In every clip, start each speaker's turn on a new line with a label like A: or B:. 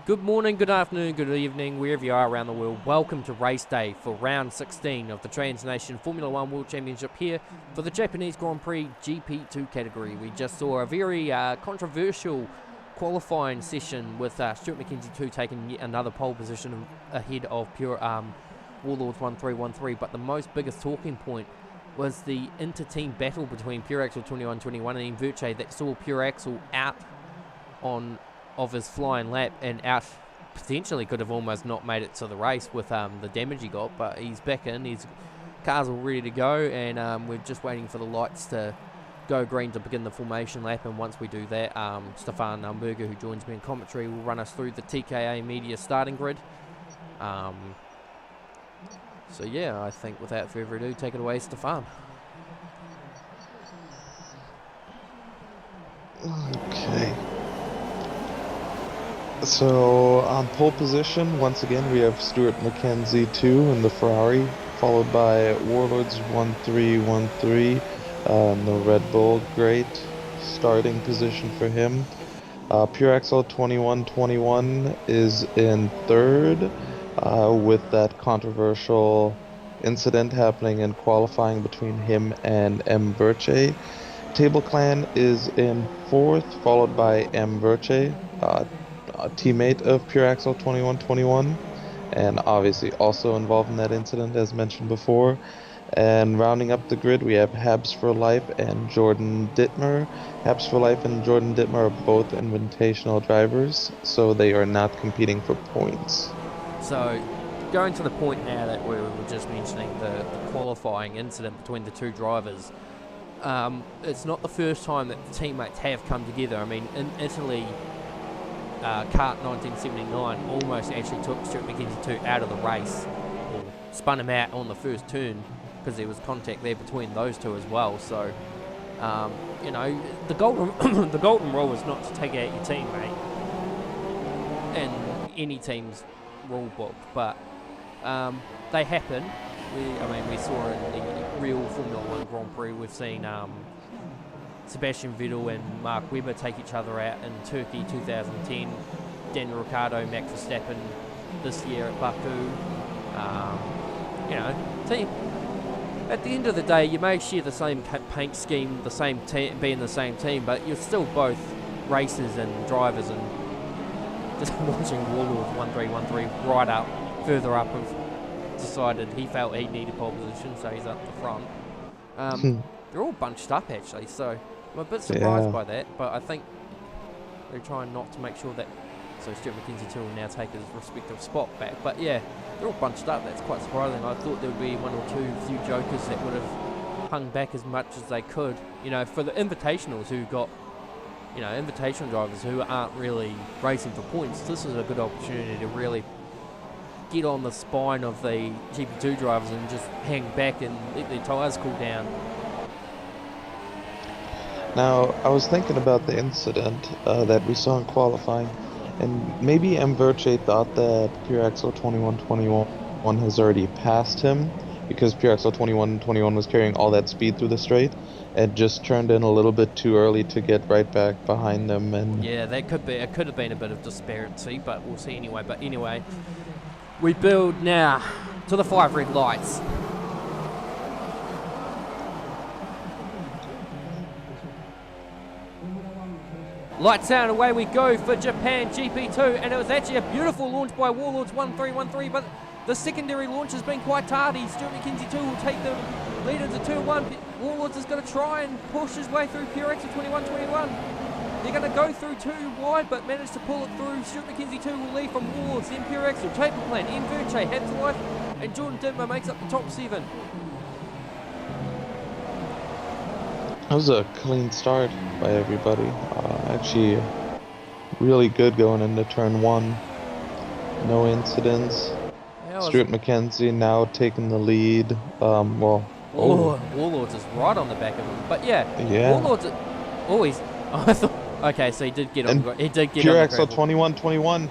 A: Good morning, good afternoon, good evening, wherever you are around the world. Welcome to race day for round 16 of the Trans-Nation Formula 1 World Championship here for the Japanese Grand Prix GP2 category. We just saw a very controversial qualifying session with Stuart McKenzie 2 taking yet another pole position ahead of Pure Warlords 1313, but the most biggest talking point was the inter-team battle between Pure Axel 2121 and Inverche that saw Pure Axel out of his flying lap and out, potentially could have almost not made it to the race with the damage he got, but he's back in, his car's all ready to go, and we're just waiting for the lights to go green to begin the formation lap. And once we do that, Stefan Naumburger, who joins me in commentary, will run us through the TKA media starting grid. So yeah, I think without further ado, take it away, Stefan.
B: Okay. So on pole position, once again, we have Stuart McKenzie 2 in the Ferrari, followed by Warlords 1313, the Red Bull. Great starting position for him. Pure Axel 2121 is in third, with that controversial incident happening in qualifying between him and M. Verche. Table Clan is in fourth, followed by M. Verche, a teammate of Pure Axel 2121, and obviously also involved in that incident as mentioned before. And rounding up the grid, we have Habs for Life and Jordan Dittmer. Habs for Life and Jordan Dittmer are both invitational drivers, so they are not competing for points.
A: So going to the point now that we were just mentioning the qualifying incident between the two drivers, it's not the first time that the teammates have come together. I mean, in Italy, Kart 1979 almost actually took Stuart McKenzie 2 out of the race, or spun him out on the first turn, because there was contact there between those two as well. So, you know, the golden the golden rule is not to take out your teammate in any team's rule book, but they happen. We saw in the real Formula 1 Grand Prix, we've seen Sebastian Vettel and Mark Webber take each other out in Turkey 2010, Daniel Ricciardo, Max Verstappen this year at Baku. You know, team. At the end of the day, you may share the same paint scheme, the same team, be in the same team, but you're still both racers and drivers. And just watching Warlords 1313 right up, further up, have decided he felt he needed pole position, so he's up the front. They're all bunched up actually, so I'm a bit surprised by that, but I think they're trying not to make sure that, so Stuart McKenzie 2 will now take his respective spot back. But yeah, they're all bunched up. That's quite surprising. I thought there would be one or two few jokers that would have hung back as much as they could. You know, for the invitationals who got, you know, invitational drivers who aren't really racing for points, this is a good opportunity to really get on the spine of the GP2 drivers and just hang back and let their tyres cool down.
B: Now, I was thinking about the incident that we saw in qualifying, and maybe M. Verche thought that Pure Axel 2121 has already passed him, because Pure Axel 2121 was carrying all that speed through the straight, and just turned in a little bit too early to get right back behind them. And
A: yeah, that could be. It could have been a bit of disparity, but we'll see anyway. But anyway, we build now to the 5 red lights. Lights out, away we go for Japan GP2, and it was actually a beautiful launch by Warlords 1313, but the secondary launch has been quite tardy. Stuart McKenzie 2 will take the lead into turn 1. Warlords is going to try and push his way through Pure Axel 2121. They're going to go through too wide, but manage to pull it through. Stuart McKenzie 2 will lead from Warlords, then Pure Axel, Table Plan, Inverche, Habs for Life, and Jordan Dittmer makes up the top 7.
B: that was a clean start by everybody. Actually, really good going into turn 1. No incidents. Stuart McKenzie now taking the lead.
A: Warlords is right on the back of him. But yeah. Warlords always. I thought. Okay, so he did get on. He did get
B: Pure
A: on.
B: Axel 2121.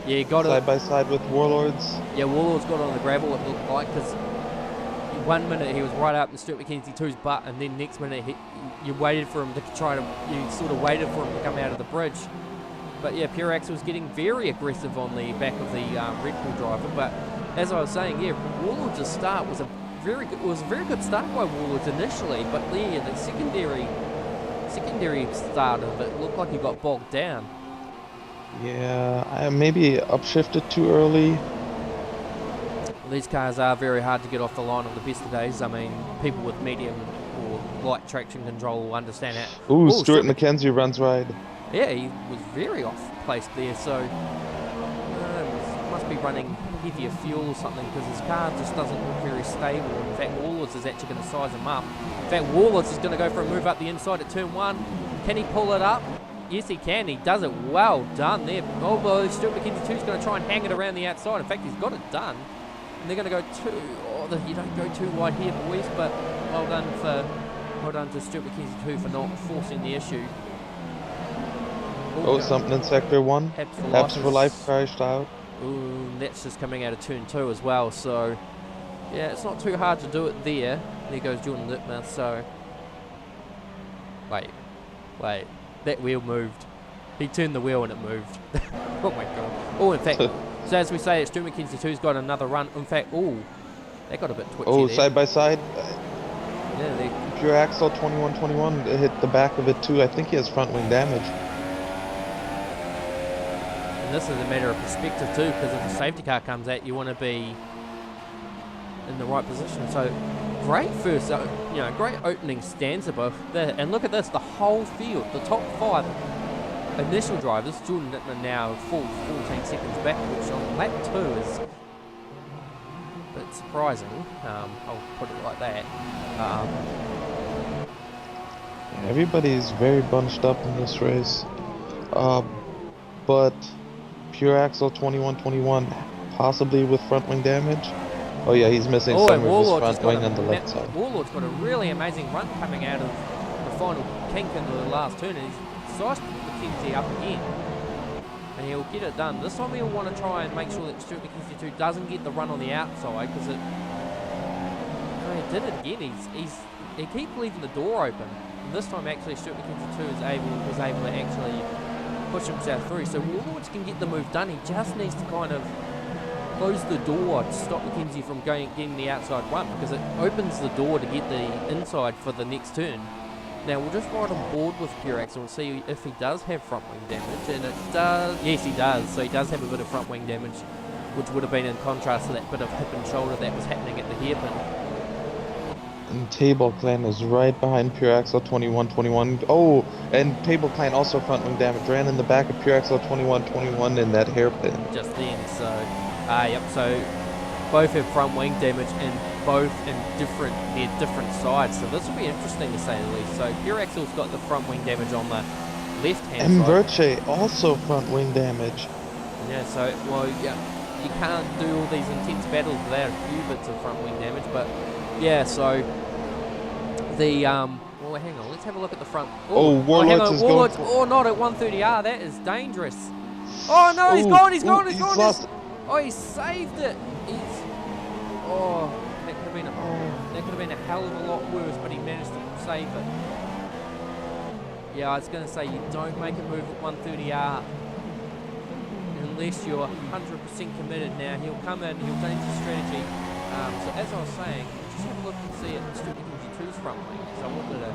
A: Yeah, he got
B: side by side with Warlords.
A: Yeah, Warlords got on the gravel. It looked like, because 1 minute he was right up in Stuart McKenzie 2's butt, and then next minute you waited for him to try to. You sort of waited for him to come out of the bridge. But yeah, Pure Axel's getting very aggressive on the back of the Red Bull driver. But as I was saying, yeah, Warlord's start was a very good start by Warlords initially, but yeah, the secondary start of it looked like he got bogged down.
B: Yeah, maybe upshifted too early.
A: These cars are very hard to get off the line on the best of days. I mean, people with medium or light traction control will understand that.
B: Ooh, Stuart McKenzie runs wide.
A: Yeah, he was very off placed there, so must be running heavier fuel or something, because his car just doesn't look very stable. In fact, Warlords is actually going to size him up. In fact, Warlords is going to go for a move up the inside at turn 1. Can he pull it up? Yes, he can. He does it well done there. Although Stuart McKenzie 2 is going to try and hang it around the outside. In fact, he's got it done. And they're going to go you don't go too wide here, boys, but well done to Stuart McKenzie 2 for not forcing the issue.
B: Oh, something in Sector 1. Haps for Life crashed out.
A: Ooh, that's just coming out of turn 2 as well, so yeah, it's not too hard to do it there. There goes Jordan Littmer, so wait, that wheel moved. He turned the wheel and it moved. Oh my god. Oh, in fact, so as we say, Stuart McKenzie 2's got another run. In fact, that got a bit twitchy there.
B: Side by side.
A: Yeah,
B: Pure Axle 2121 hit the back of it too. I think he has front wing damage.
A: This is a matter of perspective too, because if a safety car comes out, you want to be in the right position. So great first, great opening stanza both there. And look at this, the whole field, the top 5 initial drivers. Jordan Littman now 14 seconds back, which on lap 2 is a bit surprising. I'll put it like that.
B: Everybody's very bunched up in this race, but Pure Axle 2121 possibly with front wing damage. Oh yeah, he's missing some of his front wing on the left side.
A: Warlord's got a really amazing run coming out of the final kink into the last turn, and he's sized McKenzie up again. And he'll get it done. This time he'll want to try and make sure that Stuart McKenzie 2 doesn't get the run on the outside, because he did it again. He keeps leaving the door open. And this time actually Stuart McKenzie 2 was able to actually push himself through. So Warlords can get the move done. He just needs to kind of close the door to stop McKenzie from getting the outside run, because it opens the door to get the inside for the next turn. Now we'll just ride on board with Pure Axle and see if he does have front wing damage, and it does. Yes, he does. So he does have a bit of front wing damage, which would have been in contrast to that bit of hip and shoulder that was happening at the hairpin.
B: And Table Clan is right behind Pure Axle 2121. Oh, and Table Clan also front wing damage. Ran in the back of Pure Axle 2121 in that hairpin.
A: Just then, so yep. So both have front wing damage, and both in different sides. So this will be interesting to say the least. So Pure Axle's got the front wing damage on the left hand
B: and
A: side.
B: Verche also front wing damage.
A: Yeah. So you can't do all these intense battles without a few bits of front wing damage, but. Yeah, so the well, hang on, let's have a look at the front.
B: Warlords is
A: Warlords,
B: going
A: not at 130R. That is dangerous. Oh no, he's gone. He's gone. He saved it. That could have been a hell of a lot worse, but he managed to save it. Yeah, I was going to say, you don't make a move at 130R unless you're 100% committed. Now he'll come in, he'll change his strategy. So as I was saying, just have a look and see at Stuart McKenzie 2's front wing. So I wanted to,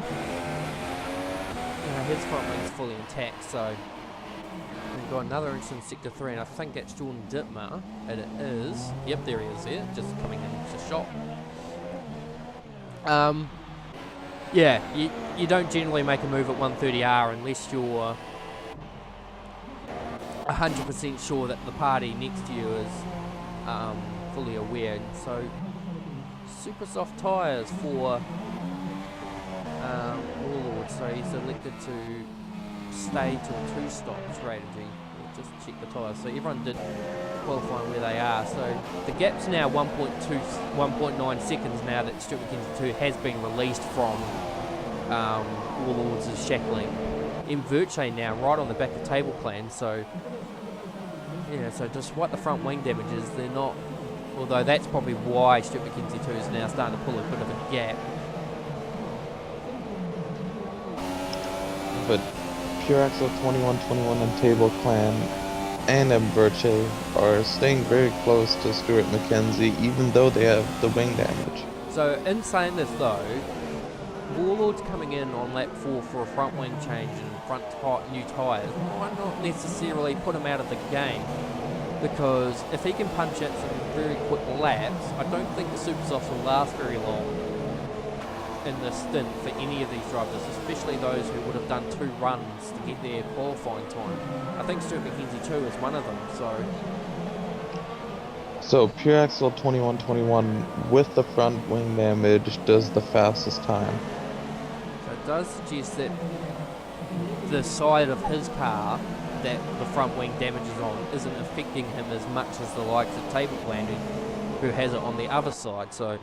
A: his front wing's fully intact. So we've got another inch in Sector 3, and I think that's Jordan Dittmer. And it is. Yep, there he is there, just coming into the shot. Yeah, you don't generally make a move at 130R unless you're 100% sure that the party next to you is fully aware. And so super soft tyres for Warlord, so he's elected to stay to a 2-stop strategy. We'll just check the tyres. So everyone did qualify where they are. So the gap's now 1.9 seconds now that Stuart McKenzie 2 has been released from Warlord's shackling. In Verche now right on the back of Table Clan, so yeah, so despite the front wing damages, they're not, although that's probably why Stuart McKenzie 2 is now starting to pull a bit of a gap.
B: But Pure Axel 2121 and Table Clan and Mverche are staying very close to Stuart McKenzie, even though they have the wing damage.
A: So in saying this though, Warlord's coming in on lap 4 for a front wing change and new tyres might not necessarily put him out of the game, because if he can punch out some very quick laps, I don't think the Super Softs will last very long in this stint for any of these drivers, especially those who would have done 2 runs to get their qualifying time. I think Stuart McKenzie too is one of them.
B: So Pure Axel 2121 with the front wing damage does the fastest time.
A: So it does suggest that the side of his car that the front wing damage is on isn't affecting him as much as the likes of Table Clan who has it on the other side. So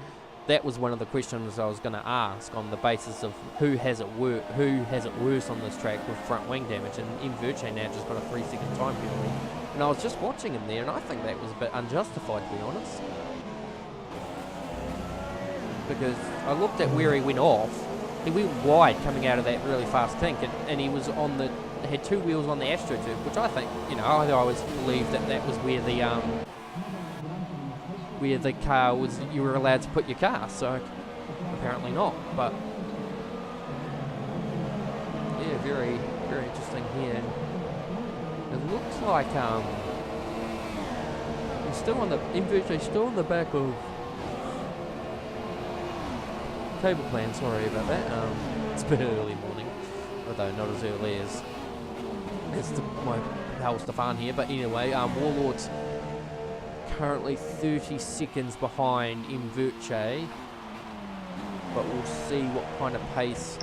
A: that was one of the questions I was going to ask, on the basis of who has it worse on this track with front wing damage, and Mverche now just got a 3-second time penalty. And I was just watching him there, and I think that was a bit unjustified, to be honest. Because I looked at where he went off. He went wide coming out of that really fast kink, and he was on the had 2 wheels on the AstroTurf, which I think, I always believed that was where the car was, you were allowed to put your car, so apparently not. But yeah, very, very interesting here. It looks like he's still on the still on the back of Table Clan. Sorry about that. It's a bit early morning, although not as early as my pal Stefan here. But anyway, Warlord's currently 30 seconds behind Mverche, but we'll see what kind of pace.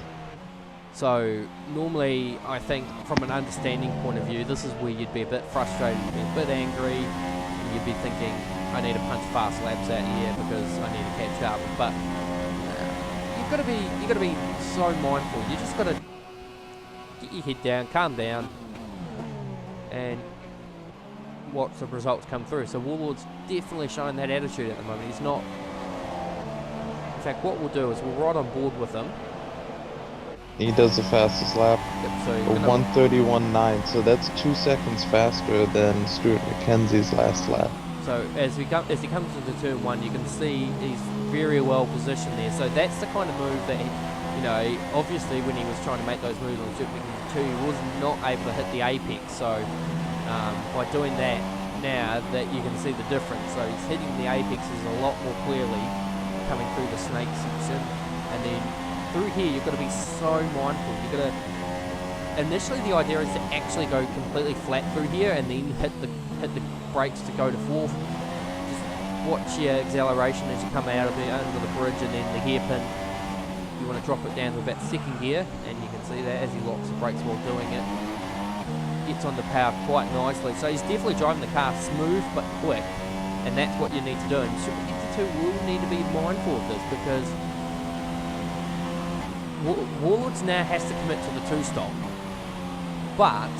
A: So normally, I think from an understanding point of view, this is where you'd be a bit frustrated, you'd be a bit angry, and you'd be thinking, I need to punch fast laps out here because I need to catch up. But you've got to be so mindful. You just got to get your head down, calm down, and watch the results come through. So Warlord's definitely showing that attitude at the moment. He's not. In fact, what we'll do is we'll ride on board with him.
B: He does the fastest lap,
A: Yep, so
B: a 1:31.9, so that's 2 seconds faster than Stuart McKenzie's last lap.
A: So as he comes into turn 1, you can see he's very well positioned there. So that's the kind of move that obviously when he was trying to make those moves on Stuart McKenzie 2, he was not able to hit the apex. So by doing that now, that you can see the difference. So he's hitting the apexes a lot more clearly coming through the snake section, and then through here you've got to be so mindful. You've got to, initially the idea is to actually go completely flat through here and then hit the brakes to go to 4th. Just watch your acceleration as you come out of under the bridge, and then the hairpin, you want to drop it down to about 2nd gear, and you can see that as he locks the brakes while doing it, gets on the power quite nicely. So he's definitely driving the car smooth but quick, and that's what you need to do. And Super GP2 will need to be mindful of this, because Warlords now has to commit to the 2-stop. But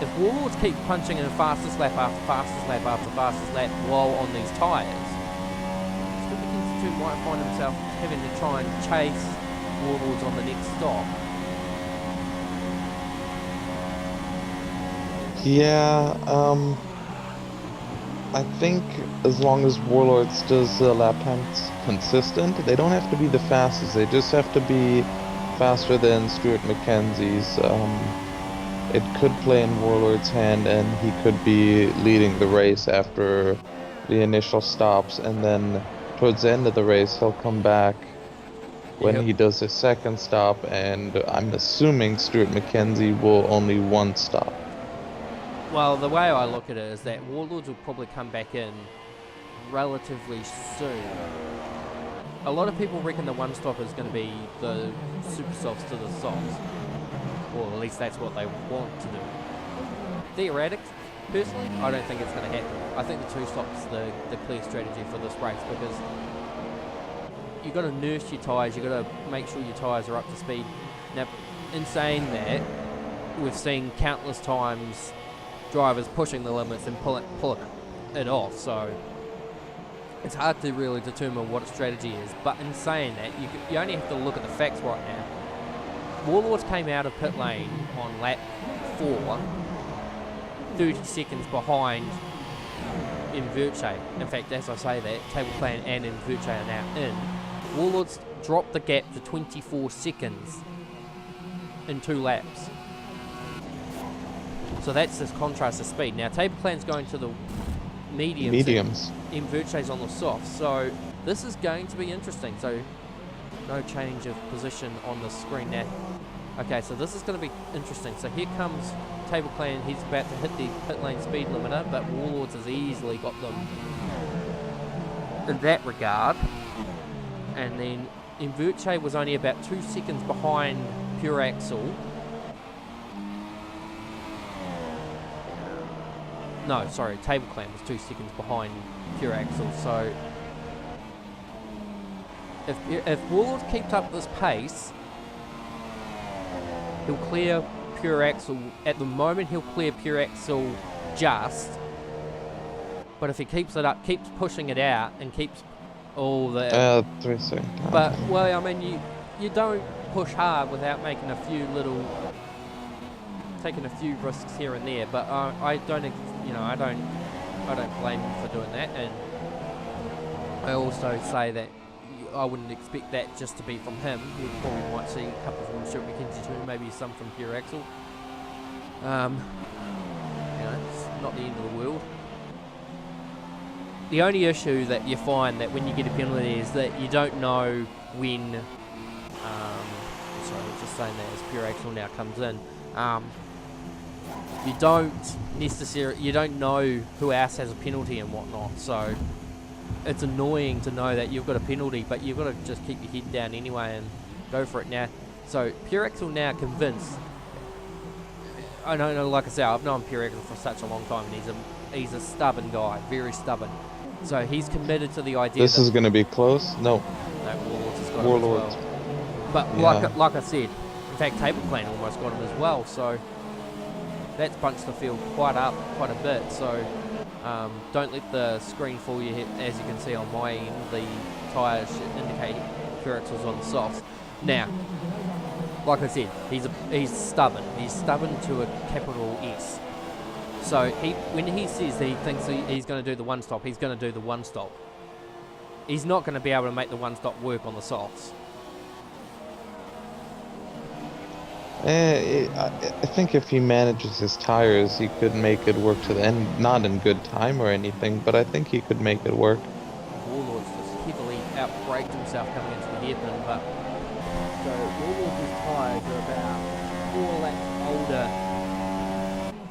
A: if Warlords keep punching in fastest lap after fastest lap after fastest lap while on these tyres, Super GP2 might find himself having to try and chase Warlords on the next stop.
B: Yeah, I think as long as Warlords does the lap times consistent, they don't have to be the fastest, they just have to be faster than Stuart McKenzie's. It could play in Warlord's hand, and he could be leading the race after the initial stops, and then towards the end of the race he'll come back when he does his 2nd stop, and I'm assuming Stuart McKenzie will only 1 stop.
A: Well, the way I look at it is that Warlords will probably come back in relatively soon. A lot of people reckon the 1 stop is going to be the Super Softs to the Softs. Or at least that's what they want to do. Theoretically, personally, I don't think it's going to happen. I think the 2 stops is the clear strategy for this race, because you've got to nurse your tyres, you've got to make sure your tyres are up to speed. Now, in saying that, we've seen countless times drivers pushing the limits and pull it off, so it's hard to really determine what a strategy is. But in saying that, you only have to look at the facts right now. Warlords came out of pit lane on lap 4, 30 seconds behind Inverche. In fact, as I say that, Table Plan and Inverche are now in. Warlords dropped the gap to 24 seconds in 2 laps. So that's this contrast of speed. Now, Table Plan's going to the mediums. Inverche's on the soft. So this is going to be interesting. So no change of position on the screen now. Okay, so this is going to be interesting. So here comes Table Plan. He's about to hit the pit lane speed limiter, but Warlords has easily got them in that regard. And then Inverche was only about 2 seconds behind Pure Axle. No, sorry, Table Plan was 2 seconds behind Pure Axle. So if Warlord keeps up this pace, he'll clear Pure Axle. At the moment, he'll clear Pure Axle just. But if he keeps it up, keeps pushing it out, and keeps all the
B: 3 seconds.
A: But well, I mean, you don't push hard without making a few little, taking a few risks here and there. But I don't, you know, I don't blame him for doing that. And I also say that I wouldn't expect that just to be from him. We probably might see a couple from Stuart McKenzie too, maybe some from Pure Axle. You know, it's not the end of the world. The only issue that you find that when you get a penalty is that you don't know when. Sorry, I was just saying that as Pure Axle now comes in. You don't know who else has a penalty and whatnot. So it's annoying to know that you've got a penalty, but you've got to just keep your head down anyway and go for it now. So Pure Axle now convinced. I don't know, like I said, I've known Pure Axle for such a long time, and he's a stubborn guy, very stubborn. So he's committed to the idea.
B: This is going to be close. No.
A: Warlords has got
B: Warlords.
A: him as well. But like I said, in fact, Table Plan almost got him as well. So that's bunched the field quite a bit. So don't let the screen fool you. As you can see on my end, the tyres should indicate Pure Axle's on the softs. Now, like I said, he's stubborn. He's stubborn to a capital S. So when he says that he thinks he's going to do the one stop, he's going to do the one stop. He's not going to be able to make the one stop work on the softs.
B: I think if he manages his tires, he could make it work to the end. Not in good time or anything, but I think he could make it work.
A: Warlord's just heavily outbraked himself coming into the hairpin, but so Warlord's tyres are about 4 laps older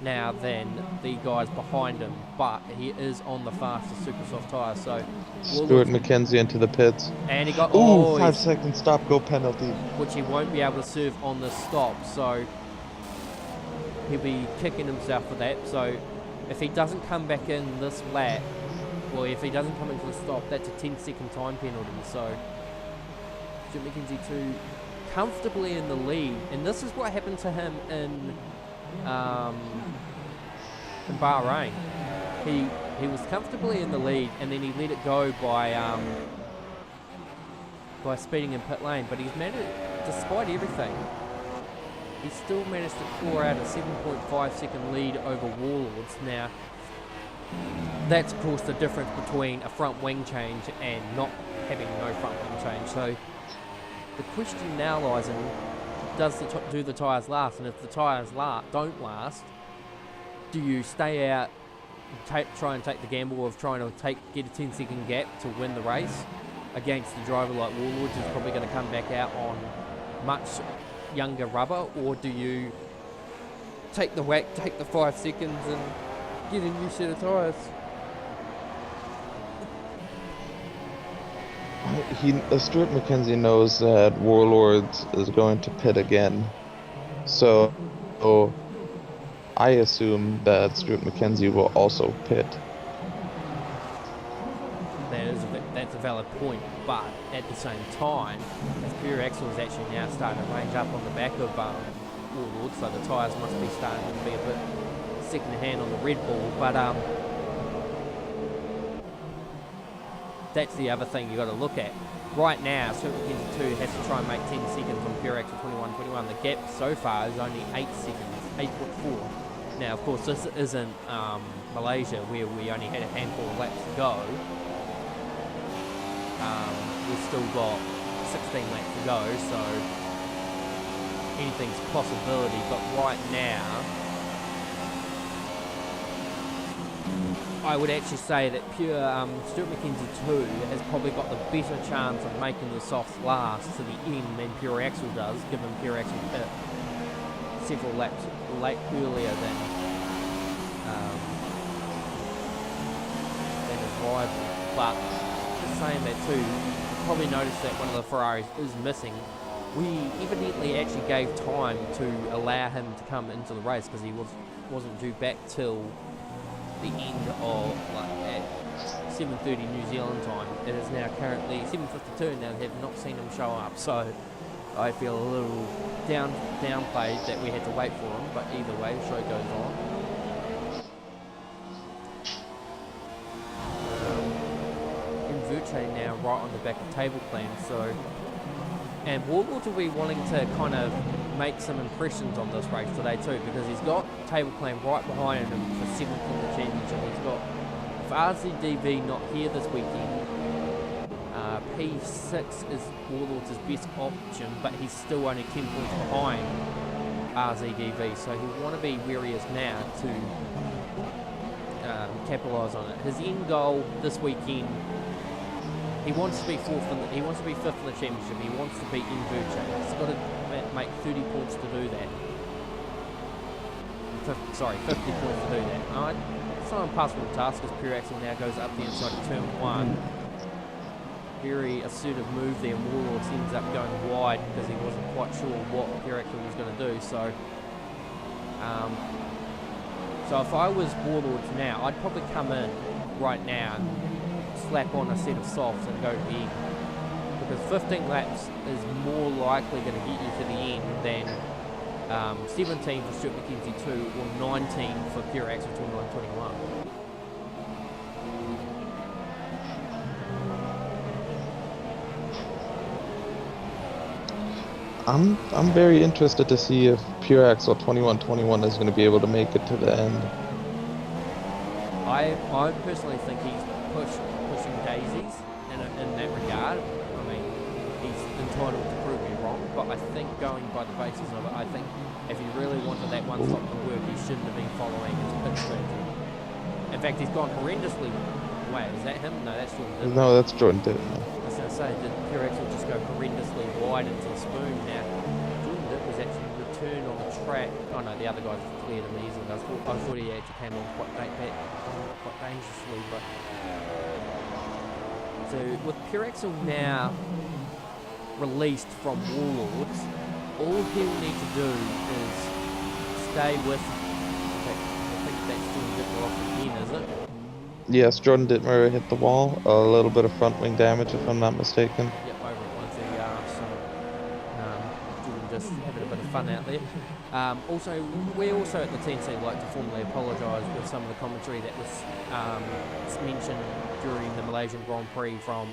A: now than the guys behind him, but he is on the fastest super soft tyre. So
B: Stuart McKenzie into the pits,
A: and he got
B: 5 second stop go penalty,
A: which he won't be able to serve on the stop. So he'll be kicking himself for that. So if he doesn't come back in this lap, or if he doesn't come into the stop, that's a 10-second time penalty. So Stuart McKenzie too comfortably in the lead, and this is what happened to him in Bahrain. He was comfortably in the lead, and then he let it go by speeding in pit lane. But he's managed, despite everything, he still managed to claw out a 7.5 second lead over Warlords. Now, that's of course the difference between a front wing change and not having no front wing change. So the question now lies in, do the tyres last? And if the tyres don't last, do you stay out, try and take the gamble of trying to get a 10-second gap to win the race against the driver like Warlords, who's probably going to come back out on much younger rubber? Or do you take the whack, take the 5 seconds and get a new set of tyres?
B: Stuart McKenzie knows that Warlords is going to pit again, so I assume that Stuart McKenzie will also pit.
A: That's a valid point, but at the same time, Pure Axle is actually now starting to range up on the back of Warlords, so the tyres must be starting to be a bit second hand on the Red Bull, but that's the other thing you got to look at. Right now, Stuart McKenzie 2 has to try and make 10 seconds on pure axle 21-21. The gap so far is only 8 seconds, 8.4. Now, of course, this isn't Malaysia where we only had a handful of laps to go. We've still got 16 laps to go, so anything's a possibility. But right now, I would actually say that pure Stuart McKenzie 2 has probably got the better chance of making the softs last to the end than pure axle does, given pure axle hit several laps earlier than his rival. But just saying that too, you probably noticed that one of the Ferraris is missing. We evidently actually gave time to allow him to come into the race because he wasn't due back till the end of at 7:30 New Zealand time. It is now currently 7:52 now. They have not seen him show up, so I feel a little downplayed that we had to wait for him. But either way, the show goes on. Inverche now right on the back of table plan. So, and Warlord will be wanting to kind of make some impressions on this race today too, because he's got table plan right behind him for 7th in the championship. He's got, if RZDV not here this weekend, P6 is Warlord's best option, but he's still only 10 points behind RZDV, so he'll want to be where he is now to capitalise on it. His end goal this weekend, he wants to be he wants to be 5th in the championship. He wants to beat Inverche. He's got to make 30 points to do that. 50 points to do that. It's not an impossible task as pure axle now goes up the inside of turn 1. Very assertive move there. Warlords ends up going wide because he wasn't quite sure what pure axle was going to do. So, so if I was Warlords now, I'd probably come in right now and slap on a set of softs and go to the end, because 15 laps is more likely going to get you to the end than 17 for Stuart McKenzie 2 or 19 for pure axle 21-21.
B: I'm very interested to see if pure axle 21-21 is going to be able to make it to the end.
A: I personally think he's pushing daisies in that regard. I mean, he's entitled to prove me wrong, but I think going by the basis of it, I think if he really wanted that one stop to work, he shouldn't have been following his pit strategy. In fact, he's gone horrendously. Wait, is that him? No, that's Jordan Ditmer.
B: No, that's Jordan Ditmer.
A: I was going to say, did pure axle just go horrendously wide into the spoon? Now, Jordan Ditmer's actually returned on the track. Oh no, the other guy cleared him easily. I thought he actually came on quite dangerously, but so with pure axle now released from Warlords, all he'll need to do is stay with. I think that's Jordan Ditmer off again, is it?
B: Yes, Jordan Ditmer hit the wall. A little bit of front wing damage, if I'm not mistaken.
A: Yep, over at 130R. So Jordan just having a bit of fun out there. Also, we also at the TNC like to formally apologise with some of the commentary that was mentioned during the Malaysian Grand Prix from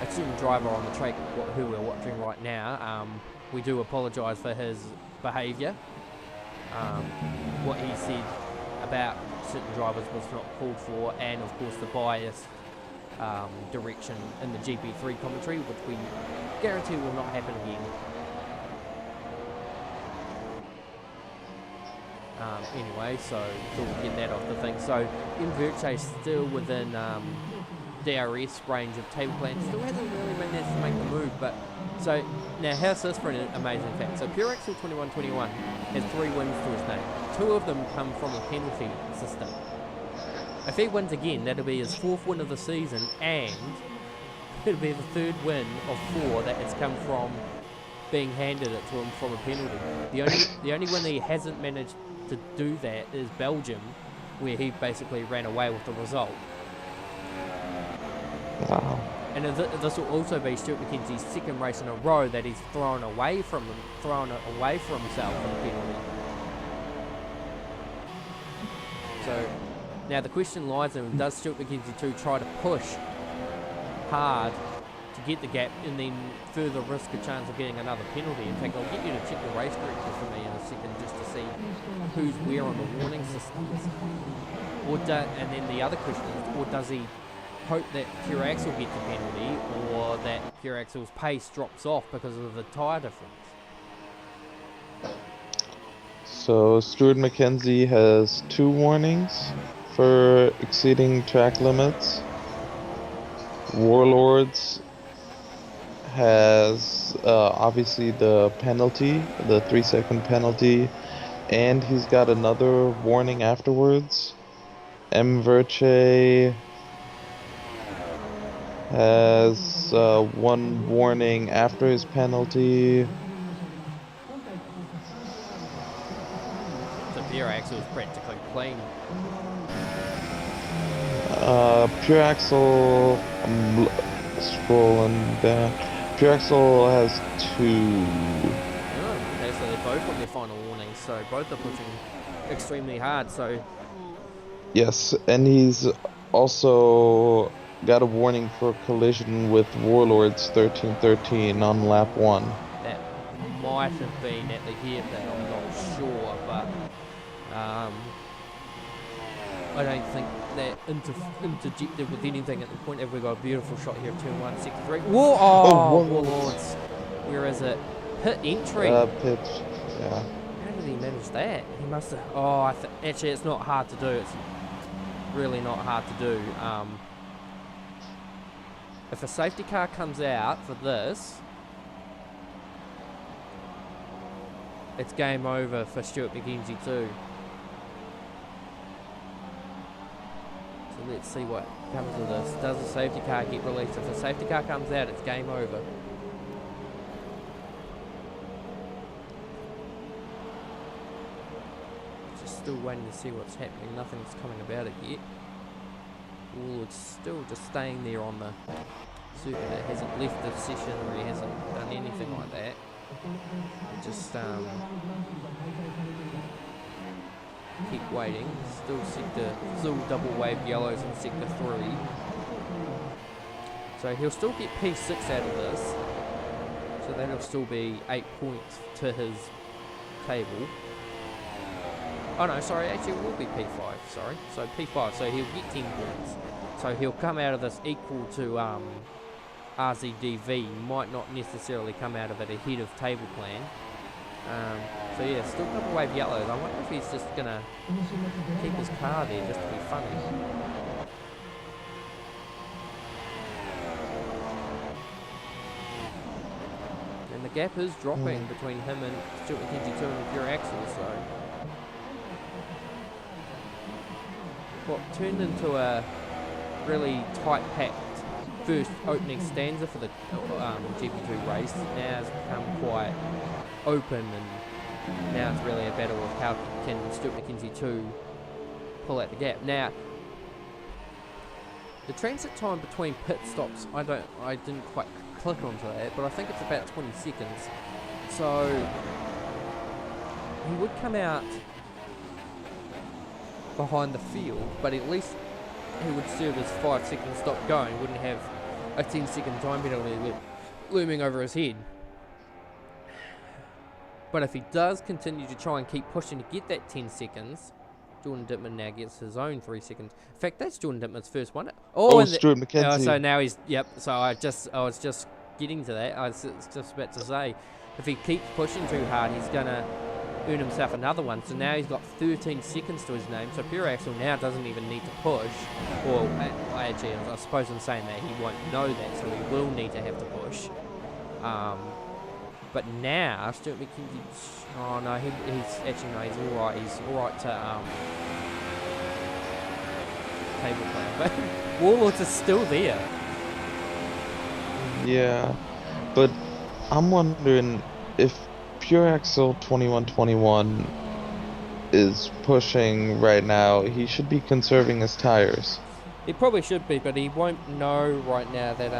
A: a certain driver on the track who we're watching right now. We do apologise for his behaviour. What he said about certain drivers was not called for, and of course the biased direction in the GP3 commentary, which we guarantee will not happen again. Anyway, so we'll get that off the thing. So Inverche still within DRS range of table plan, still hasn't really managed to make the move, but so now how's this for an amazing fact? So pure axle 21-21 has 3 wins to his name. 2 of them come from the penalty system. If he wins again, that'll be his 4th win of the season, and it'll be the 3rd win of 4 that has come from being handed it to him from a penalty. The only win that he hasn't managed to do that is Belgium, where he basically ran away with the result.
B: Wow.
A: And this will also be Stuart McKenzie's 2nd race in a row that he's thrown it away from himself in the penalty. So now the question lies in, does Stuart McKenzie 2 try to push hard to get the gap and then further risk a chance of getting another penalty. In fact, I'll get you to check the race director for me in a second just to see who's where on the warning systems. And then the other question is, or does he hope that pure axle gets a penalty, or that pure axle's pace drops off because of the tyre difference?
B: So Stuart McKenzie has 2 warnings for exceeding track limits. Warlords has obviously the penalty, the 3-second penalty, and he's got another warning afterwards. M. Verche has 1 warning after his penalty.
A: So pure axle is practically clean.
B: Pure Axle, I'm scrolling down. Pure Axle has 2.
A: Oh, okay, so they're both on their final warnings, so both are pushing extremely hard, so...
B: Yes, and he's also got a warning for collision with Warlords 1313 on lap 1.
A: That might have been at the hairpin, I'm not sure, but... I don't think that interjected with anything at the point. Have we got a beautiful shot here of turn 1, sector 3. Whoa! Oh, Warlords. Where is it? Pit entry.
B: Pit, yeah.
A: How did he manage that? He must have... Oh, actually, it's not hard to do. It's really not hard to do. If a safety car comes out for this, it's game over for Stuart McKenzie too. So let's see what comes of this. Does the safety car get released? If the safety car comes out, it's game over. Just still waiting to see what's happening. Nothing's coming about it yet. Ooh, it's still just staying there on the circuit. It hasn't left the session, or he hasn't done anything like that. It just keep waiting. Still double wave yellows in sector 3. So he'll still get P6 out of this. So that'll still be 8 points to his table. Oh no, sorry, actually it will be P5, sorry. So P5, so he'll get 10 points. So he'll come out of this equal to RZDV, might not necessarily come out of it ahead of table plan. So yeah, still double wave yellows. I wonder if he's just going to keep his car there just to be funny. And the gap is dropping between him and Stuart McKenzie 2 and pure axle, so... What turned into a really tight-packed first opening stanza for the GP2 race now has become quite open, and now it's really a battle of how can Stuart McKenzie 2 pull out the gap. Now, the transit time between pit stops, I didn't quite click onto that, but I think it's about 20 seconds. So he would come out behind the field, but at least he would serve his 5-second stop going, wouldn't have a 10-second time penalty looming over his head. But if he does continue to try and keep pushing to get that 10 seconds, Jordan Dittman now gets his own 3 seconds. In fact, that's Jordan Dittman's first one.
B: Stuart McKenzie.
A: So now he's, yep, so I was just getting to that. I was just about to say, if he keeps pushing too hard, he's going to earn himself another one. So now he's got 13 seconds to his name. So pure axle now doesn't even need to push. Or actually, I suppose in saying that he won't know that, so he will need to have to push. But now Stuart McKenzie, oh no, he's all right. He's all right to table plan. But Warlords is still there.
B: Yeah, but I'm wondering if Pure Axle 2121 is pushing right now, he should be conserving his tires.
A: He probably should be, but he won't know right now that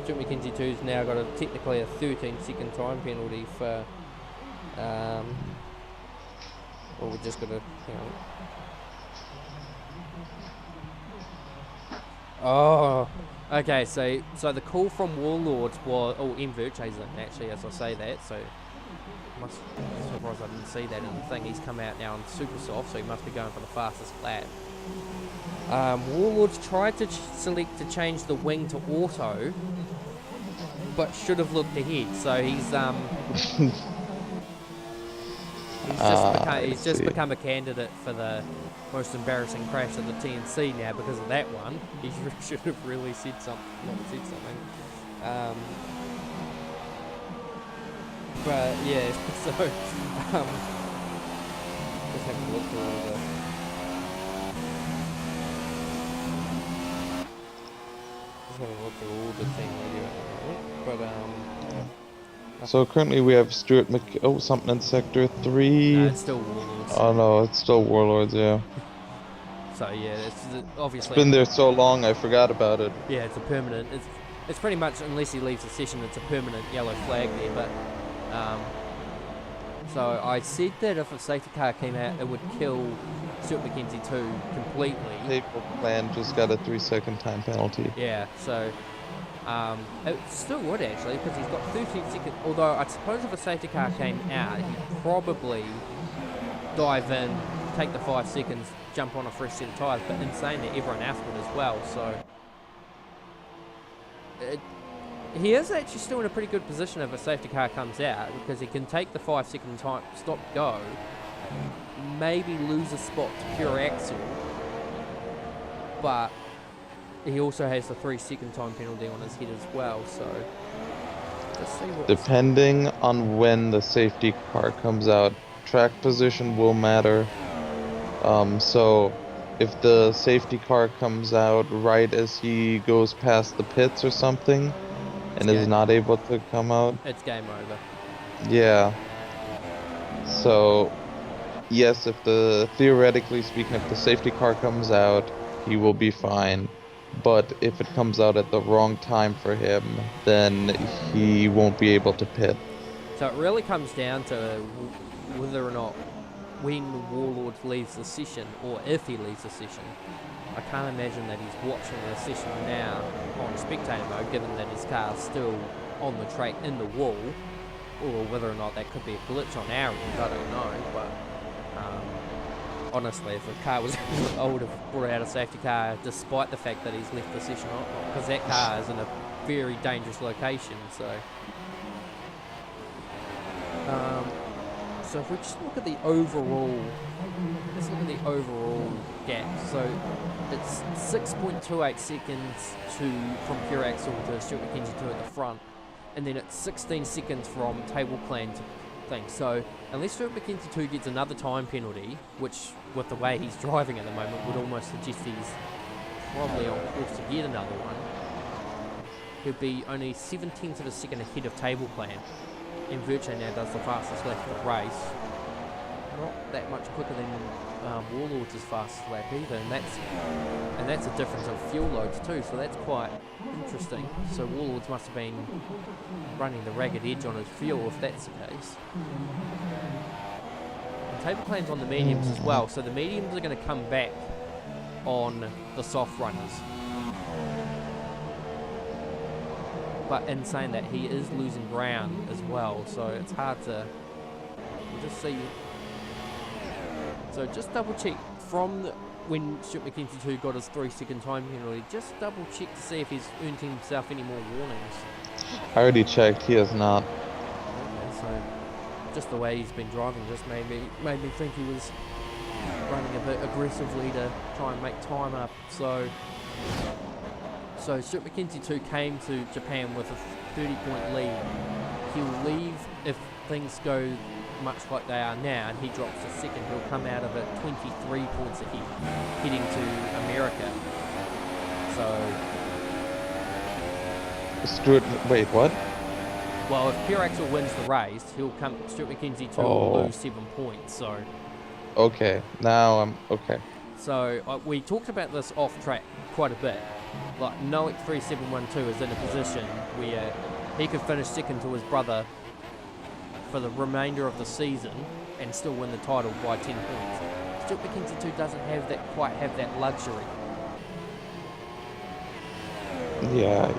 A: Stuart McKenzie 2's now got technically a 13-second time penalty for well, we're just got to hang on. Oh, okay. So the call from Warlords was, oh, M Virtue's in actually as I say that. So must surprised I didn't see that in the thing. He's come out now on super soft, so he must be going for the fastest lap. Warlords tried to select to change the wing to auto, but should have looked ahead. So he's just become a candidate for the most embarrassing crash of the TNC now because of that one. He should have really said something. But yeah, so just have a look through all the. Just have a look through all the thing radio, but
B: So currently we have Stuart something in Sector 3.
A: no, it's still Warlords.
B: Oh no, it's still Warlords, yeah.
A: So yeah, it's obviously.
B: It's been there so long, I forgot about it.
A: Yeah, it's a permanent. It's pretty much, unless he leaves the session, it's a permanent yellow flag there. But so I said that if a safety car came out, it would kill Stuart McKenzie 2 completely.
B: Table plan just got a 3-second time penalty.
A: Yeah, so it still would actually, because he's got 13 seconds. Although I suppose if a safety car came out, he'd probably dive in, take the 5 seconds, jump on a fresh set of tyres. But in saying that, everyone else would as well. So he is actually still in a pretty good position if a safety car comes out, because he can take the 5-second time stop go, maybe lose a spot to pure axle, but he also has the 3-second time penalty on his head as well. So just see what
B: depending on when the safety car comes out, track position will matter. So if the safety car comes out right as he goes past the pits or something and is not able to come out,
A: it's game over.
B: Yeah. So yes, theoretically speaking, if the safety car comes out, he will be fine. But if it comes out at the wrong time for him, then he won't be able to pit.
A: So it really comes down to whether or not when Warlord leaves the session, or if he leaves the session. I can't imagine that he's watching the session now on spectator mode, given that his car's still on the track in the wall, or whether or not that could be a glitch on our end, I don't know. But honestly, if the car was I would have brought out a safety car despite the fact that he's left the session on, because that car is in a very dangerous location. So if we just look at the overall, gap. So it's 6.28 seconds from pure axle to Stuart McKenzie 2 at the front, and then it's 16 seconds from table plan to thing. So unless Stuart McKenzie 2 gets another time penalty, which with the way he's driving at the moment would almost suggest he's probably on course to get another one, he'll be only 17th of a second ahead of table plan. In Virtue now does the fastest lap of the race. Not that much quicker than Warlords' fastest lap either, and that's a difference of fuel loads too, so that's quite interesting. So Warlords must have been running the ragged edge on his fuel if that's the case. And table plan's on the mediums as well, so the mediums are going to come back on the soft runners. But in saying that, he is losing ground as well, so it's hard to just see. So just double check from when Stuart McKenzie 2 got his 3-second time penalty, just double check to see if he's earned himself any more warnings.
B: I already checked, he has not.
A: Okay, so just the way he's been driving just made me think he was running a bit aggressively to try and make time up. So Stuart McKenzie 2 came to Japan with a 30-point lead. He'll leave if things go much like they are now, and he drops a second. He'll come out of it 23 points ahead, heading to America. So
B: Stuart, wait, what?
A: Well, if Pure Axel wins the race, Stuart McKenzie 2 will lose 7 points. So
B: okay, now I'm okay.
A: So we talked about this off track quite a bit. Like Noek 3712 is in a position where he could finish second to his brother for the remainder of the season and still win the title by 10 points. Stuart McKenzie 2 doesn't quite have that luxury.
B: Yeah,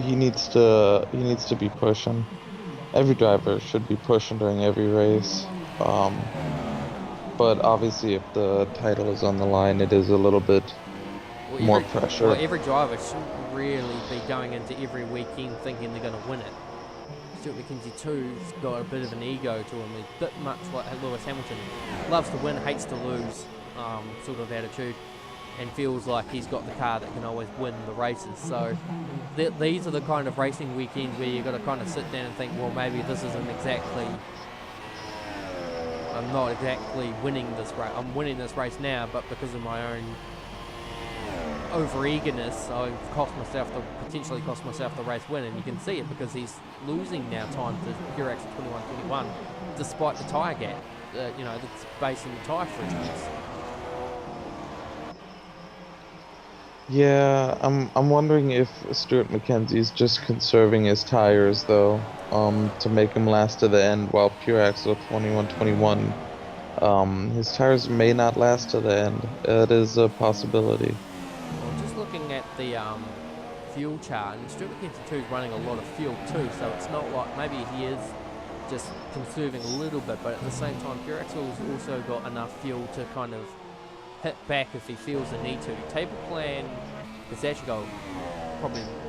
B: he needs to be pushing. Every driver should be pushing during every race. But obviously, if the title is on the line, it is a little bit
A: Well,
B: more
A: every well,
B: pressure.
A: every driver shouldn't really be going into every weekend thinking they're going to win it. Stuart McKenzie too's got a bit of an ego to him. He's a bit much like Lewis Hamilton. Loves to win, hates to lose, sort of attitude, and feels like he's got the car that can always win the races. So these are the kind of racing weekends where you've got to kind of sit down and think, well, maybe this isn't exactly. I'm not exactly winning this race. I'm winning this race now, but because of my own over-eagerness, I've potentially cost myself the race win, and you can see it because he's losing now time to Purex at 21-21, despite the tyre gap, the space in the tyre frictions.
B: Yeah, I'm wondering if Stuart McKenzie's just conserving his tires though, to make him last to the end, while Pure Axle 21-21, his tires may not last to the end. It is a possibility.
A: Well, just looking at the fuel chart, and Stuart McKenzie 2 is running a lot of fuel too, so it's not like maybe he is just conserving a little bit, but at the same time, Pure Axle's also got enough fuel to kind of hit back if he feels the need to. Table Plan has actually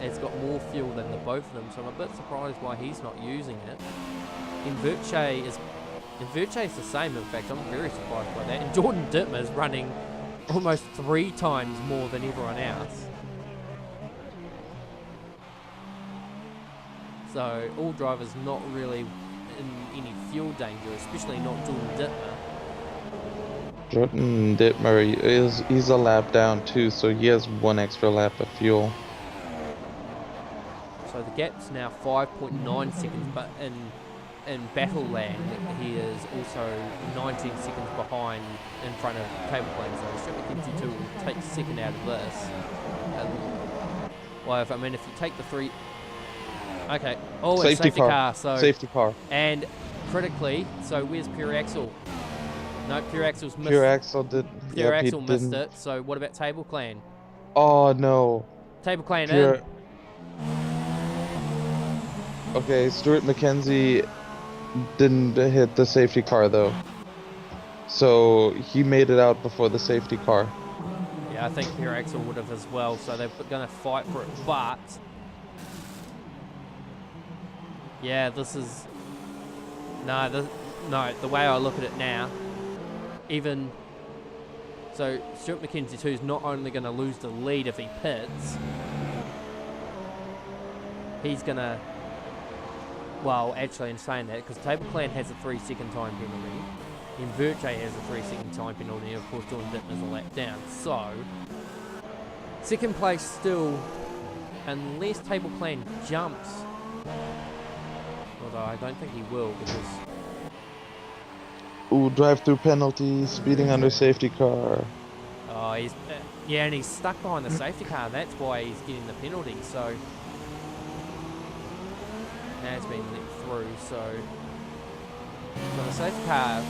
A: has got more fuel than the both of them, so I'm a bit surprised why he's not using it. Inverche is the same, in fact. I'm very surprised by that. And Jordan Dittmer is running almost 3 times more than everyone else. So all drivers not really in any fuel danger, especially not Jordan Dittmer.
B: Jordan Dittmer he's a lap down too, so he has 1 extra lap of fuel.
A: So the gap's now 5.9 seconds, but in Battleland he is also 19 seconds behind in front of Table Plan. So Stuart McKenzie 2 will take second out of this. Well, if you take the 3. Okay. Oh, it's safety car. So
B: safety car.
A: And critically, so where's Pure Axle? No, Pure Axle's missed.
B: Pure Axle did.
A: Pure Axle missed it. So what about Table Clan?
B: Oh no.
A: Table Clan in.
B: Okay, Stuart McKenzie didn't hit the safety car though, so he made it out before the safety car.
A: Yeah, I think Pure Axle would have as well. So they're going to fight for it, but yeah, this is the way I look at it now. Even so, Stuart McKenzie 2 is not only going to lose the lead if he pits, he's going to, well, actually in saying that, because Table Clan has a 3-second time penalty, Inverche has a 3-second time penalty, and of course Jordan Dittmer's a lap down. So, second place still, unless Table Clan jumps, although I don't think he will, because
B: ooh, drive-through penalty, speeding under safety car.
A: Oh, and he's stuck behind the safety car, and that's why he's getting the penalty. So now it's been let through. So the safety car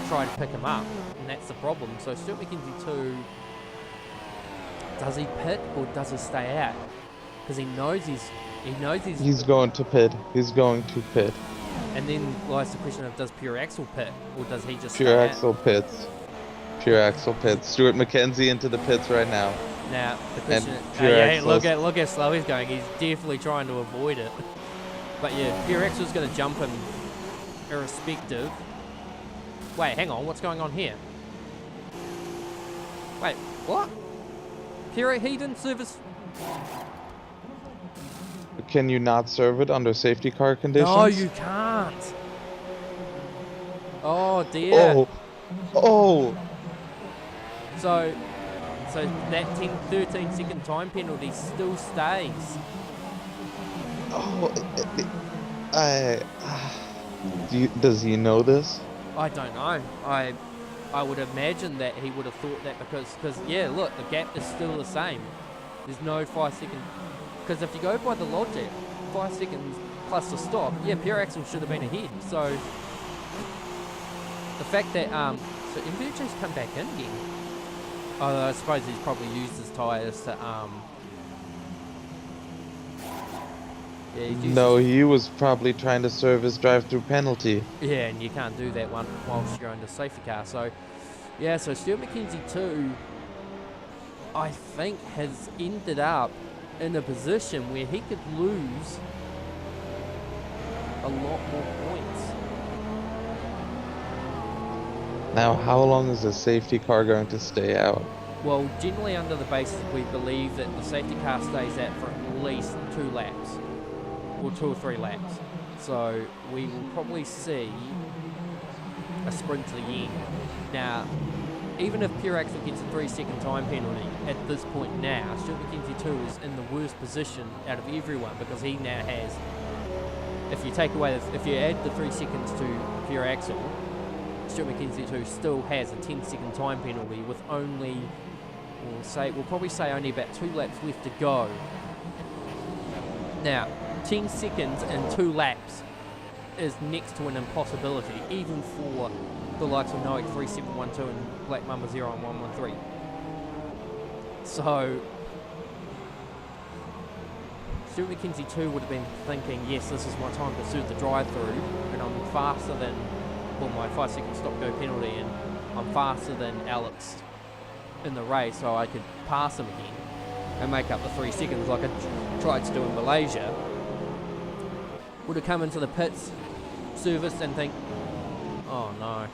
A: tried to pick him up, and that's the problem. So Stuart McKenzie 2, does he pit or does he stay out? Because he knows he's
B: going to pit. He's going to pit.
A: And then lies the question of, does Pure Axle pit, or does he just
B: Pure Axle pits. Pure Axle pits. Stuart McKenzie into the pits right now.
A: Now the question is, look how slow he's going. He's definitely trying to avoid it. But yeah, Pure Axle's going to jump him irrespective. Wait, hang on, what's going on here? Wait, what? He didn't service.
B: Can you not serve it under safety car conditions?
A: No, you can't. Oh dear.
B: Oh.
A: So that 13 second time penalty still stays.
B: Oh, does he know this?
A: I don't know. I would imagine that he would have thought that because yeah, look, the gap is still the same. There's no 5 second. Because if you go by the logic, 5 seconds plus the stop, yeah, Pure Axle should have been ahead. So the fact that so Inverche's come back in again. Although I suppose he's probably used his tyres to Yeah, he's used
B: No, he was probably trying to serve his drive-through penalty.
A: yeah, and you can't do that one whilst you're in the safety car. So, yeah, so Stuart McKenzie too, I think, has ended up in a position where he could lose a lot more points.
B: Now, how long is the safety car going to stay out?
A: Well, generally under the basis, we believe that the safety car stays out for at least 2 laps, or 2 or 3 laps. So we will probably see a sprint to the end. Now, even if Pure Axel gets a 3-second time penalty at this point now, Stuart McKenzie 2 is in the worst position out of everyone, because he now has, if you add the 3 seconds to Pure Axel, Stuart McKenzie 2 still has a 10-second time penalty with only, we'll probably say only about 2 laps left to go. Now, 10 seconds and 2 laps is next to an impossibility, even for the likes of Noak 3712 and Black Mamba 0113. So, Stuart McKenzie 2 would have been thinking, yes, this is my time to suit the drive-through, and I'm faster than, well, my 5-second stop-go penalty, and I'm faster than Alex in the race, so I could pass him again and make up the 3 seconds like I tried to do in Malaysia. Would have come into the pits, serviced, and think, oh no.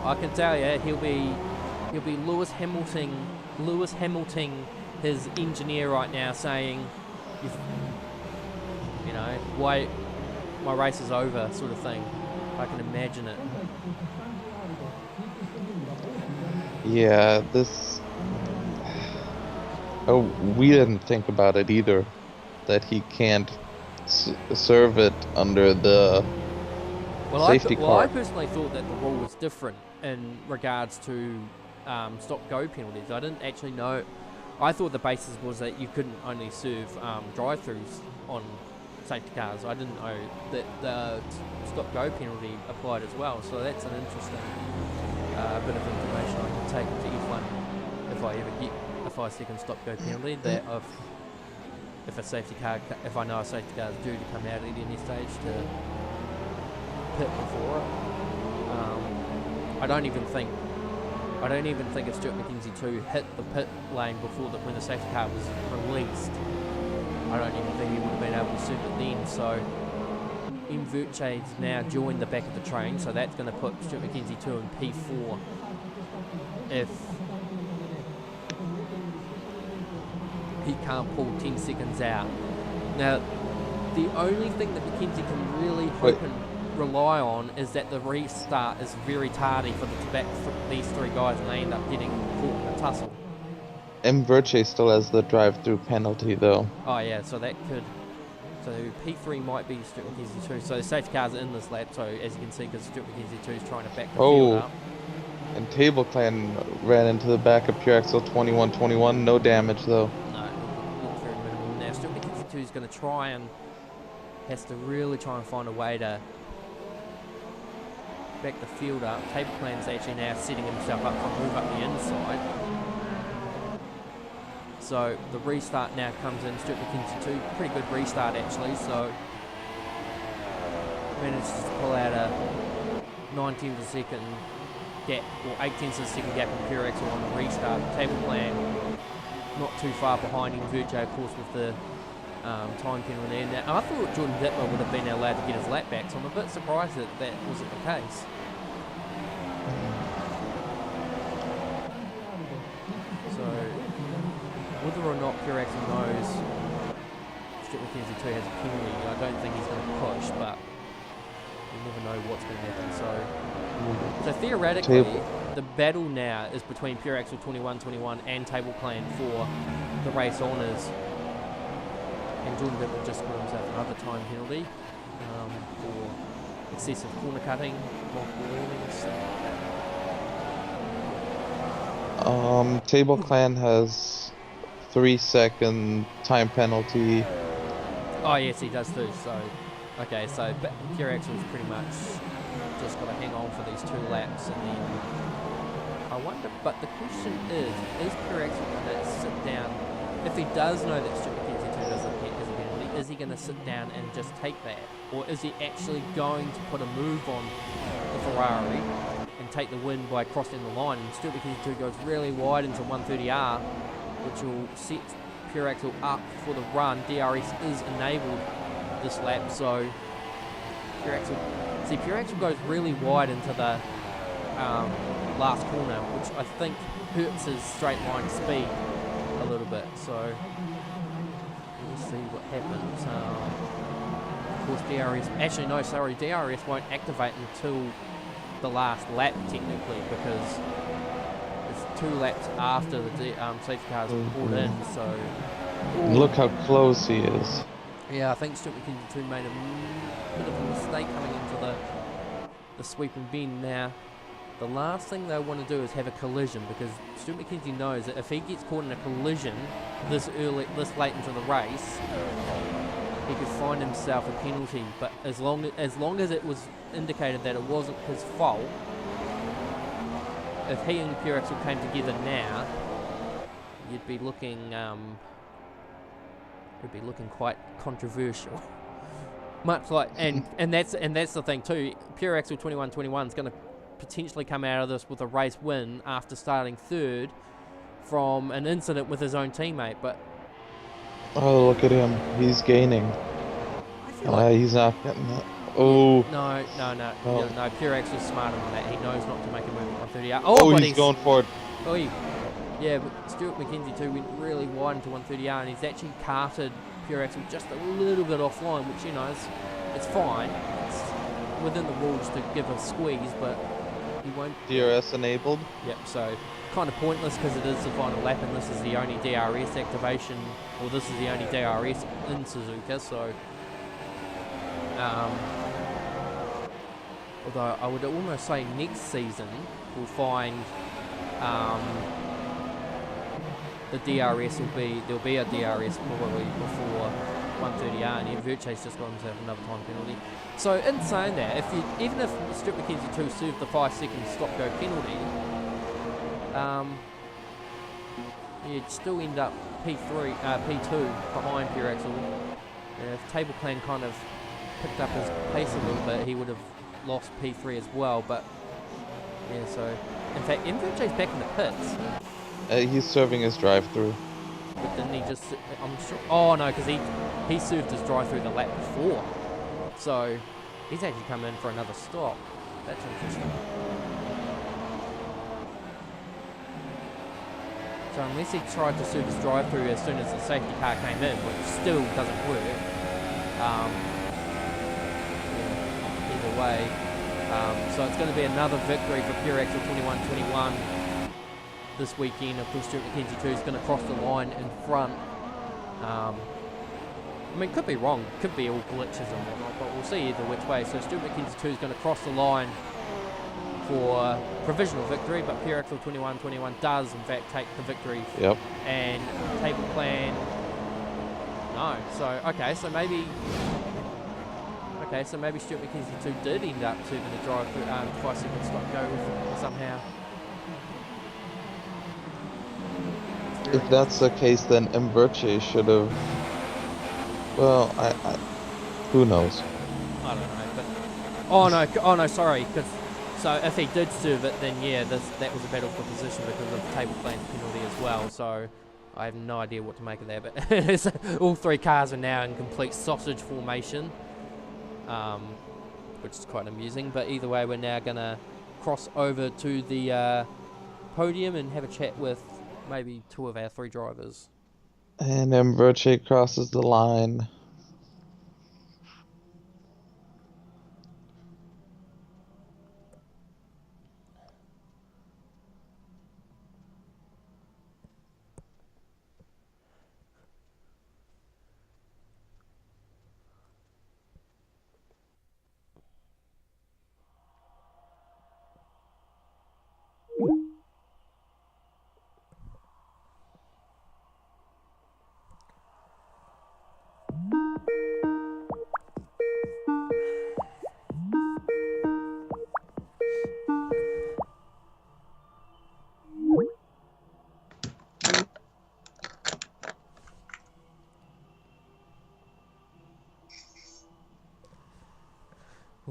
A: I can tell you, he'll be Lewis Hamilton his engineer right now, saying, you know, why my race is over, sort of thing. I can imagine it.
B: Yeah, oh, we didn't think about it either, that he can't serve it under the safety car.
A: Well, I personally thought that the rule was different in regards to stop-go penalties. I didn't actually know. I thought the basis was that you couldn't only serve drive-throughs on safety cars. I didn't know that the stop-go penalty applied as well. So that's an interesting bit of information I can take to F1 if I ever get a 5-second stop-go penalty. That if I know a safety car is due to come out at any stage to pit before it. I don't even think if Stuart McKenzie 2 hit the pit lane before when the safety car was released, I don't even think he would have been able to serve it then. So Verche's now joined the back of the train, so that's going to put Stuart McKenzie 2 in P4 if he can't pull 10 seconds out. Now, the only thing that McKenzie can really hope and rely on is that the restart is very tardy for these 3 guys, and they end up getting caught in a tussle.
B: Verche still has the drive-through penalty, though.
A: Oh yeah, so P3 might be Stuart McKenzie 2. So the safety cars are in this lap, so as you can see, because Stuart McKenzie 2 is trying to back the field up.
B: And Table Clan ran into the back of Pure Axel 2121, no damage though.
A: No, not very minimal. Now Stuart McKenzie 2 is going to has to really try and find a way to back the field up. Table Clan's actually now setting himself up to move up the inside. So the restart now comes in. Stuart McKenzie 2, pretty good restart actually. So manages to pull out a 9/10 of a second gap, or 8/10 of a second gap in Pure Axel on the restart. Table Plan not too far behind him. Verge, of course, with the time penalty. Now, I thought Jordan Dittmer would have been allowed to get his lap back, so I'm a bit surprised that that wasn't the case. So, whether or not Pure Axel knows Stuart McKenzie 2 has a penalty, I don't think he's going to push, but you never know what's going to happen. So theoretically, the battle now is between Pure Axel 2121 and Table Clan for the race honours. And Jordan Dittmer just got himself another time penalty for excessive corner cutting, multiple warnings.
B: Table Clan has 3-second time penalty.
A: Oh yes, he does too. So, okay, so Pure Axel's pretty much just got to hang on for these 2 laps, and then I wonder. But the question is Pure Axel going to sit down if he does know that Stuart McKenzie 2 doesn't get as a penalty, is he going to sit down and just take that? Or is he actually going to put a move on the Ferrari and take the win by crossing the line? And Stuart McKenzie 2 goes really wide into 130R, which will set Pure Axle up for the run. DRS is enabled this lap, so Pure Axle goes really wide into the last corner, which I think hurts his straight line speed a little bit. So let's see what happens. Of course, DRS won't activate until the last lap technically, because it's 2 laps after the safety car is brought in. So
B: look how close he is.
A: yeah, I think Stuart McKenzie 2 made a bit of a mistake coming into the sweeping bend. Now, the last thing they want to do is have a collision, because Stuart McKenzie knows that if he gets caught in a collision this late into the race, he could find himself a penalty. But as long as it was indicated that it wasn't his fault, if he and Pure Axle came together now, you'd be looking quite controversial. Much like, and that's the thing too. Pure Axle 21-21 is going to potentially come out of this with a race win after starting third from an incident with his own teammate. But
B: oh, look at him, he's gaining.
A: I feel like
B: He's not getting that. Oh
A: no, Pure Axle's smarter than that. He knows not to make a move at 130R.
B: oh, he's going for it.
A: Oh, yeah, but Stuart McKenzie too went really wide into 130R, and he's actually carted Pure Axle just a little bit offline, which, you know, it's fine. It's within the rules to give a squeeze, but he won't.
B: DRS enabled.
A: Yep, so kind of pointless because it is the final lap, and this is the only DRS activation, or this is the only DRS in Suzuka, so although I would almost say next season we'll find the DRS there'll be a DRS probably before 130R, and Verche's just got himself another time penalty. So in saying that, even if Stuart McKenzie 2 served the 5-second stop-go penalty, you'd still end up P2 behind Pure Axle. If Table Plan kind of picked up his pace a little bit, he would have lost P3 as well. But yeah, so in fact, Verche's back in the pits.
B: He's serving his drive-through.
A: But didn't he just? I'm sure. Oh no, because he served his drive-through the lap before, so he's actually come in for another stop. That's interesting. So unless he tried to serve his drive-through as soon as the safety car came in, which still doesn't work. Either way, so it's going to be another victory for Pure Axle 21-21. This weekend. Of course, Stuart McKenzie 2 is going to cross the line in front. I mean, could be wrong, could be all glitches and whatnot, but we'll see either which way. So Stuart McKenzie 2 is going to cross the line for provisional victory, but Pure Axle 21-21 does in fact take the victory.
B: Yep.
A: And Table Plan, no. So maybe Stuart McKenzie 2 did end up serving the drive through 5-second stop go somehow.
B: If that's the case, then Verche should have. Well, who knows?
A: I don't know, but oh no, sorry. So if he did serve it, then yeah, that was a battle for position because of the Table Plan penalty as well. So I have no idea what to make of that. But all three cars are now in complete sausage formation, which is quite amusing. But either way, we're now gonna cross over to the podium and have a chat with maybe 2 of our 3 drivers.
B: And Verche crosses the line.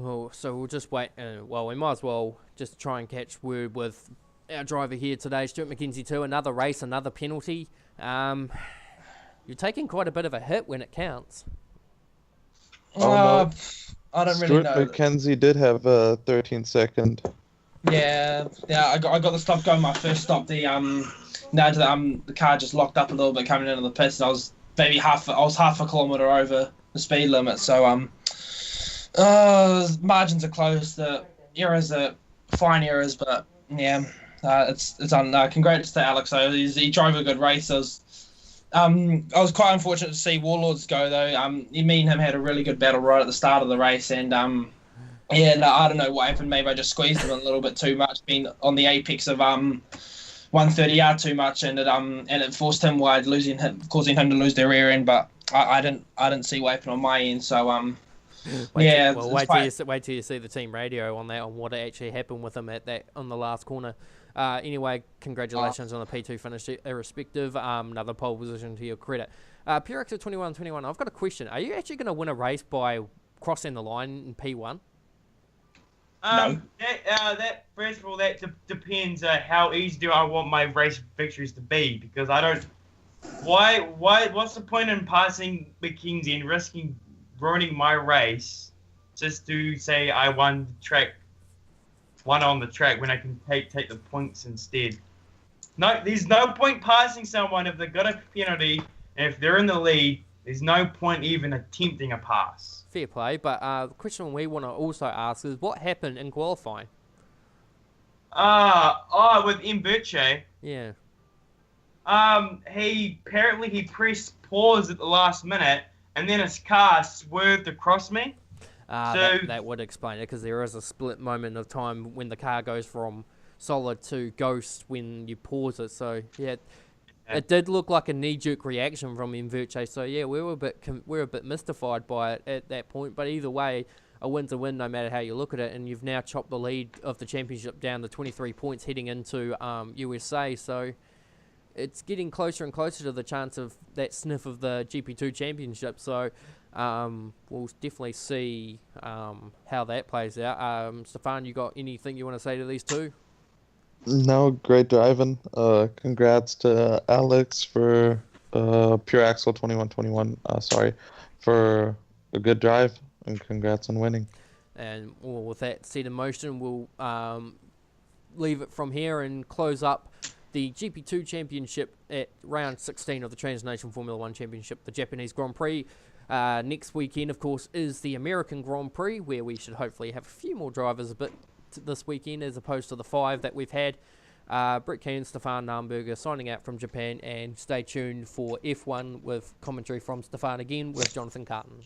A: Well, so we'll just wait. Well, we might as well just try and catch word with our driver here today, Stuart McKenzie too. Another race, another penalty. You're taking quite a bit of a hit when it counts.
B: Oh no,
C: I don't
B: Stuart
C: really know.
B: McKenzie did have a 13-second.
C: Yeah. I got the stop going. My first stop, the car just locked up a little bit coming into the pits. And I was half a kilometre over the speed limit. So margins are close. The errors are fine errors, but yeah, it's on. Congrats to Alex. So he drove a good race. I was quite unfortunate to see Warlords go though. Me and him had a really good battle right at the start of the race, and I don't know what happened. Maybe I just squeezed him a little bit too much, being on the apex of 130R too much, and it forced him wide, causing him to lose their rear end. But I didn't see what happened on my end. So
A: wait till you see the team radio on that, on what actually happened with him on the last corner. Anyway, congratulations on the P2 finish, irrespective. Another pole position to your credit. Purex at 21-21. I've got a question. Are you actually going to win a race by crossing the line in P1?
C: No.
D: That first of all, that depends how easy do I want my race victories to be, because I don't. What's the point in passing McKenzie and risking ruining my race just to say I won on the track when I can take the points instead? No, there's no point passing someone if they've got a penalty, and if they're in the lead, there's no point even attempting a pass.
A: Fair play, but the question we want to also ask is what happened in qualifying?
D: With Mberche.
A: Yeah.
D: He pressed pause at the last minute, and then his car swerved across me.
A: That would explain it, because there is a split moment of time when the car goes from solid to ghost when you pause it. So yeah, it did look like a knee-jerk reaction from Mberche. So yeah, we were a bit mystified by it at that point. But either way, a win's a win, no matter how you look at it. And you've now chopped the lead of the championship down to 23 points, heading into USA. So it's getting closer and closer to the chance of that sniff of the GP2 championship. So we'll definitely see how that plays out. Stefan, you got anything you want to say to these two?
B: No, great driving. Congrats to Alex for Pure Axle 21-21. Sorry, for a good drive, and congrats on winning.
A: And with that set in motion, we'll leave it from here and close up the GP2 Championship at round 16 of the Trans-Nation Formula 1 Championship, the Japanese Grand Prix. Next weekend, of course, is the American Grand Prix, where we should hopefully have a few more drivers a bit this weekend as opposed to the 5 that we've had. Brett Keenan, Stefan Naumburger signing out from Japan, and stay tuned for F1 with commentary from Stefan again with Jonathan Carton.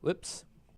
A: Whoops.